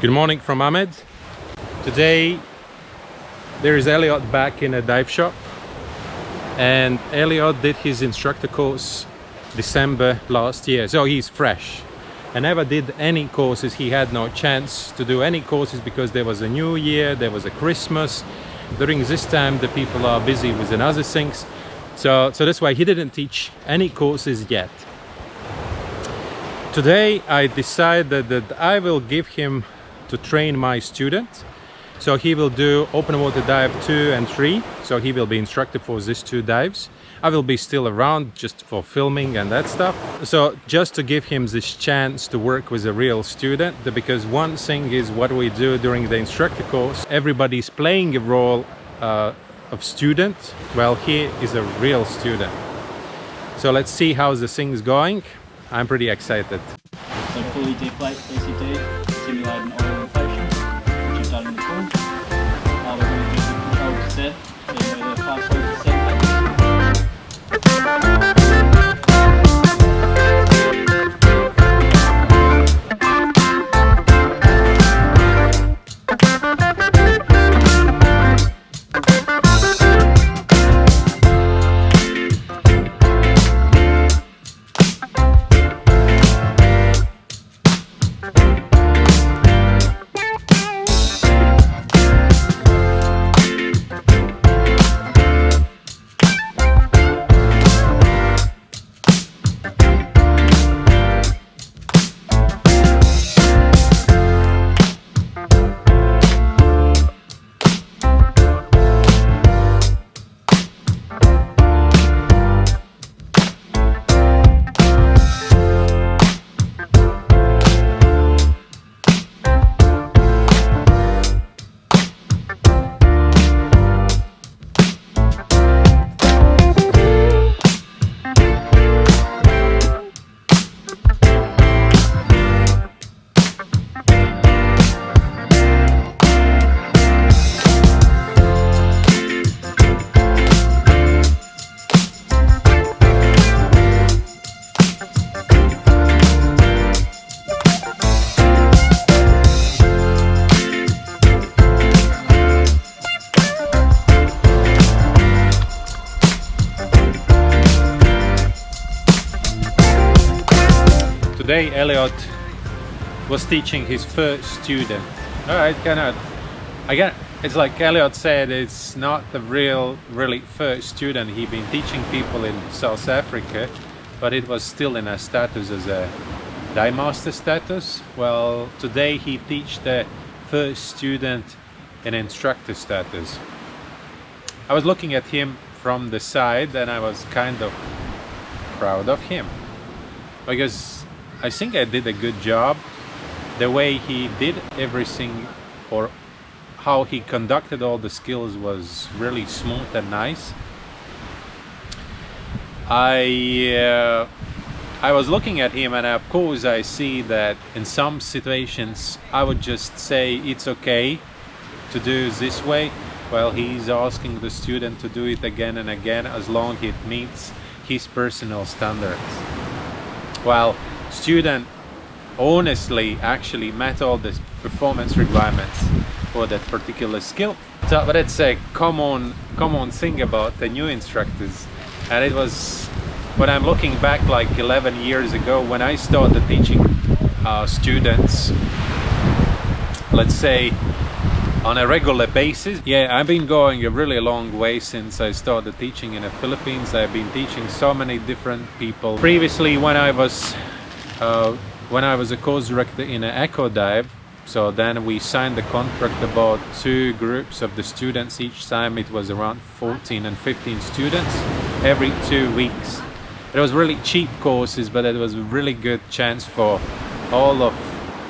Good morning from Amed. Today there is Elliott back in a dive shop, and Elliott did his instructor course December last year, so he's fresh. I never did any courses. He had no chance to do any courses because there was a new year, there was a Christmas. During this time the people are busy with other things, so that's why he didn't teach any courses yet. Today I decided that I will give him to train my student. So he will do open water dive 2 and 3. So he will be instructor for these 2 dives. I will be still around just for filming and that stuff. So just to give him this chance to work with a real student, because one thing is what we do during the instructor course, everybody's playing a role of student. Well, he is a real student. So let's see how the thing's going. I'm pretty excited. So fully deflate PCT, simulate an oil inflation, which you've done in the pool. We're going to do the controlled descent, so the fast-way descent. Today Elliott was teaching his first student. It's like Elliott said, it's not the really first student. He'd been teaching people in South Africa, but it was still in a status as a dive master status. Well, today he teach the first student in instructor status. I was looking at him from the side and I was kind of proud of him, because I think I did a good job. The way he did everything, or how he conducted all the skills, was really smooth and nice. I was looking at him, and of course I see that in some situations I would just say it's okay to do this way. Well, he's asking the student to do it again and again as long as it meets his personal standards. Well, student honestly actually met all the performance requirements for that particular skill. So, but it's a common thing about the new instructors, and it was when I'm looking back like 11 years ago when I started teaching students, let's say on a regular basis. Yeah, I've been going a really long way since I started teaching in the Philippines. I've been teaching so many different people. Previously, when I was a course director in an eco dive, so then we signed the contract about 2 groups of the students each time. It was around 14 and 15 students every 2 weeks. It was really cheap courses, but it was a really good chance for all of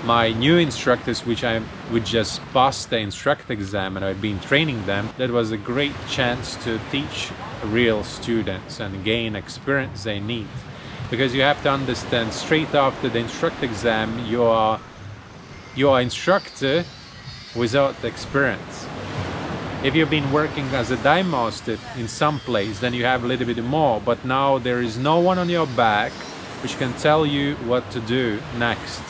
my new instructors, which I would just pass the instructor exam, and I've been training them. That was a great chance to teach real students and gain experience they need. Because you have to understand, straight after the instructor exam, you are instructor without experience. If you've been working as a dive master in some place, then you have a little bit more, but now there is no one on your back which can tell you what to do next.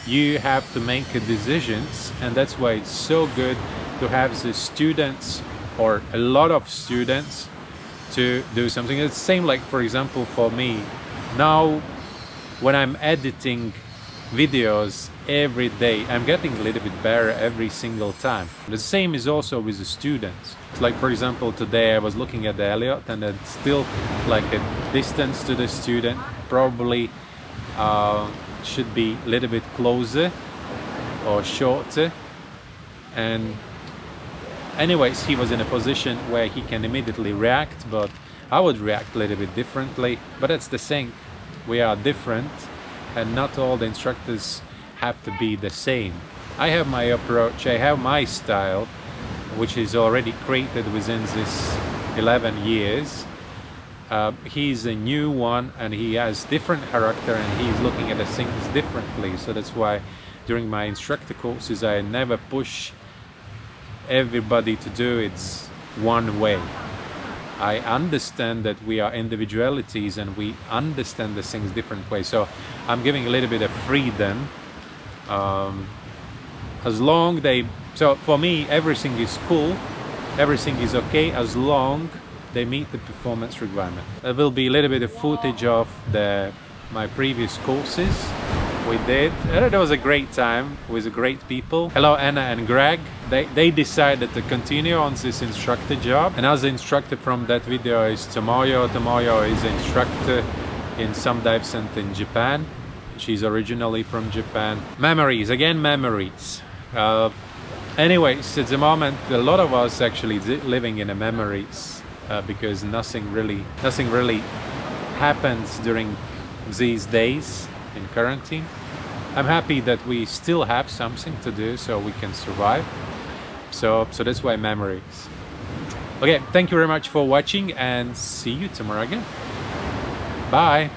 you have to make decisions, and that's why it's so good to have the students or a lot of students to do something. It's the same, like for example for me now when I'm editing videos every day, I'm getting a little bit better every single time. The same is also with the students. It's like for example today I was looking at the Elliott, and it's still like a distance to the student probably should be a little bit closer or shorter, and anyways he was in a position where he can immediately react, but I would react a little bit differently. But that's the thing, we are different and not all the instructors have to be the same. I have my approach, I have my style, which is already created within this 11 years. He's a new one and he has different character and he's looking at the things differently. So that's why during my instructor courses I never push everybody to do it one way. I understand that we are individualities and we understand the things different ways. So I'm giving a little bit of freedom. As long so for me everything is cool, everything is okay as long they meet the performance requirement. There will be a little bit of footage of my previous courses we did. It was a great time with great people. Hello Anna and Greg. They decided to continue on this instructor job, and as the instructor from that video is Tomoyo. Tomoyo is an instructor in some dive center in Japan. She's originally from Japan. Memories, again memories. Anyways, at the moment a lot of us actually living in a memories because nothing really happens during these days in quarantine. I'm happy that we still have something to do so we can survive. So that's why memories. Okay, thank you very much for watching and see you tomorrow again. Bye.